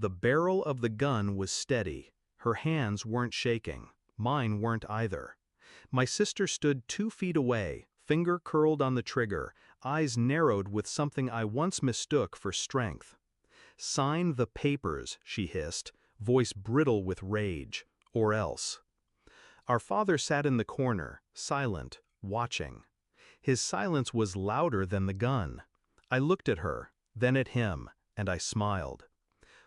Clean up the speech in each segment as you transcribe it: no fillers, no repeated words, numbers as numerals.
The barrel of the gun was steady. Her hands weren't shaking. Mine weren't either. My sister stood 2 feet away, finger curled on the trigger, eyes narrowed with something I once mistook for strength. "Sign the papers," she hissed, voice brittle with rage, "or else." Our father sat in the corner, silent, watching. His silence was louder than the gun. I looked at her, then at him, and I smiled.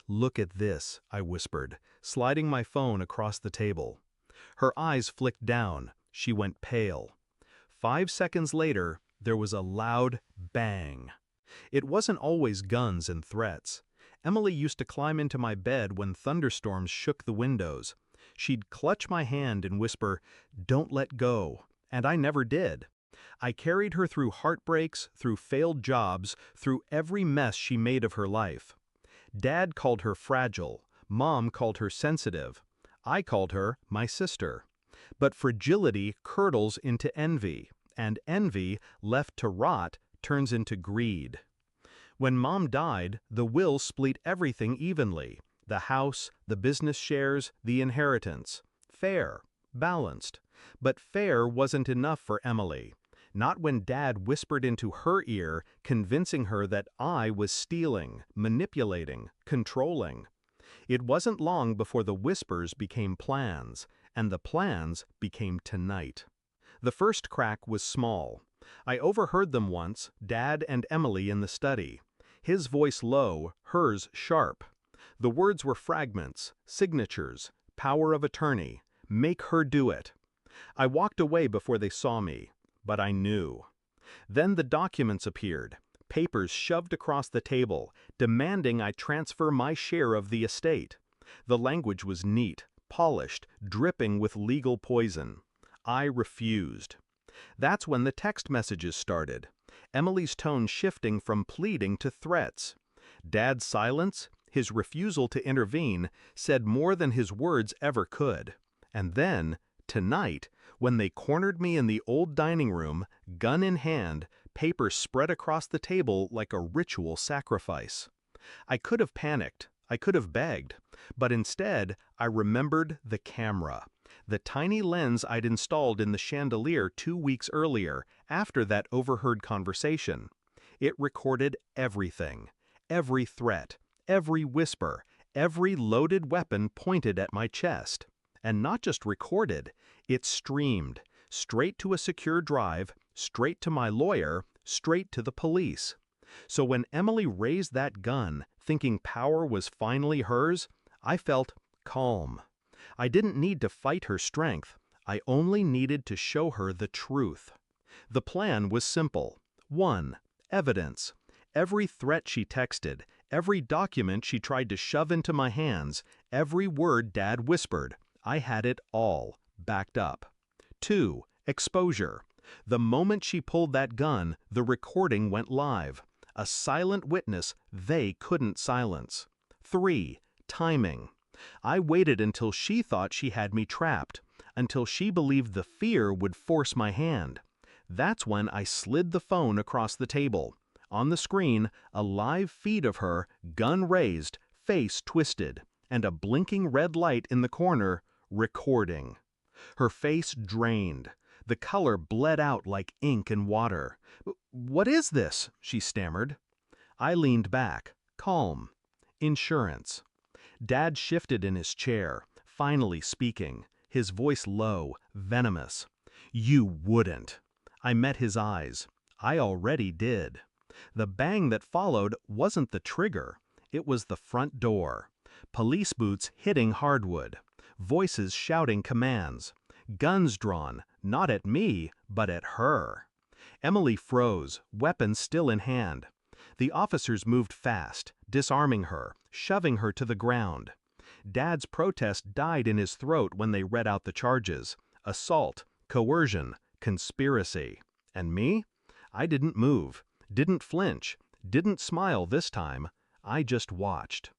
"Look at this," I whispered, sliding my phone across the table. Her eyes flicked down. She went pale. 5 seconds later, there was a loud bang. It wasn't always guns and threats. Emily used to climb into my bed when thunderstorms shook the windows. She'd clutch my hand and whisper, "Don't let go," and I never did. I carried her through heartbreaks, through failed jobs, through every mess she made of her life. Dad called her fragile, Mom called her sensitive. I called her my sister. But fragility curdles into envy, and envy, left to rot, turns into greed. When Mom died, the will split everything evenly: the house, the business shares, the inheritance. Fair, balanced. But fair wasn't enough for Emily. Not when Dad whispered into her ear, convincing her that I was stealing, manipulating, controlling. It wasn't long before the whispers became plans, and the plans became tonight. The first crack was small. I overheard them once, Dad and Emily in the study. His voice low, hers sharp. The words were fragments, signatures, power of attorney, make her do it. I walked away before they saw me, but I knew. Then the documents appeared, papers shoved across the table, demanding I transfer my share of the estate. The language was neat, polished, dripping with legal poison. I refused. That's when the text messages started. Emily's tone shifting from pleading to threats. Dad's silence, his refusal to intervene, said more than his words ever could. And then, tonight, when they cornered me in the old dining room, gun in hand, papers spread across the table like a ritual sacrifice. I could have panicked, I could have begged, but instead I remembered the camera. The tiny lens I'd installed in the chandelier 2 weeks earlier, after that overheard conversation. It recorded everything, every threat, every whisper, every loaded weapon pointed at my chest. And not just recorded, it streamed, straight to a secure drive, straight to my lawyer, straight to the police. So when Emily raised that gun, thinking power was finally hers, I felt calm. I didn't need to fight her strength. I only needed to show her the truth. The plan was simple. 1. Evidence. Every threat she texted, every document she tried to shove into my hands, every word Dad whispered, I had it all, backed up. 2. Exposure. The moment she pulled that gun, the recording went live. A silent witness they couldn't silence. 3. Timing. I waited until she thought she had me trapped, until she believed the fear would force my hand. That's when I slid the phone across the table. On the screen, a live feed of her, gun raised, face twisted, and a blinking red light in the corner, recording. Her face drained. The color bled out like ink and water. "What is this?" she stammered. I leaned back, calm. Insurance. Dad shifted in his chair, finally speaking, his voice low, venomous. "You wouldn't." I met his eyes. I already did. The bang that followed wasn't the trigger. It was the front door. Police boots hitting hardwood. Voices shouting commands. Guns drawn, not at me, but at her. Emily froze, weapon still in hand. The officers moved fast, disarming her, shoving her to the ground. Dad's protest died in his throat when they read out the charges. Assault, coercion, conspiracy. And me? I didn't move, didn't flinch, didn't smile this time. I just watched.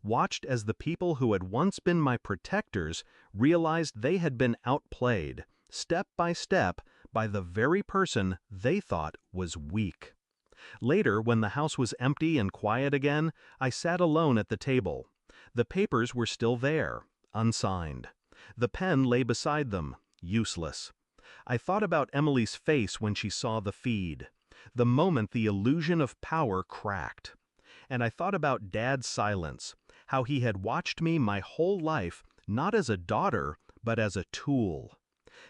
Watched as the people who had once been my protectors realized they had been outplayed, step by step, by the very person they thought was weak. Later, when the house was empty and quiet again, I sat alone at the table. The papers were still there, unsigned. The pen lay beside them, useless. I thought about Emily's face when she saw the feed, the moment the illusion of power cracked. And I thought about Dad's silence, how he had watched me my whole life, not as a daughter, but as a tool.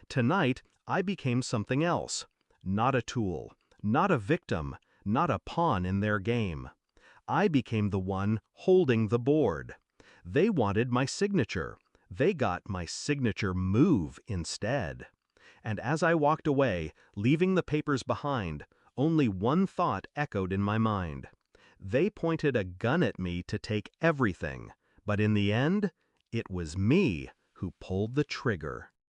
Tonight, I became something else. Not a tool, not a victim, not a pawn in their game. I became the one holding the board. They wanted my signature. They got my signature move instead. And as I walked away, leaving the papers behind, only one thought echoed in my mind. They pointed a gun at me to take everything, but in the end, it was me who pulled the trigger.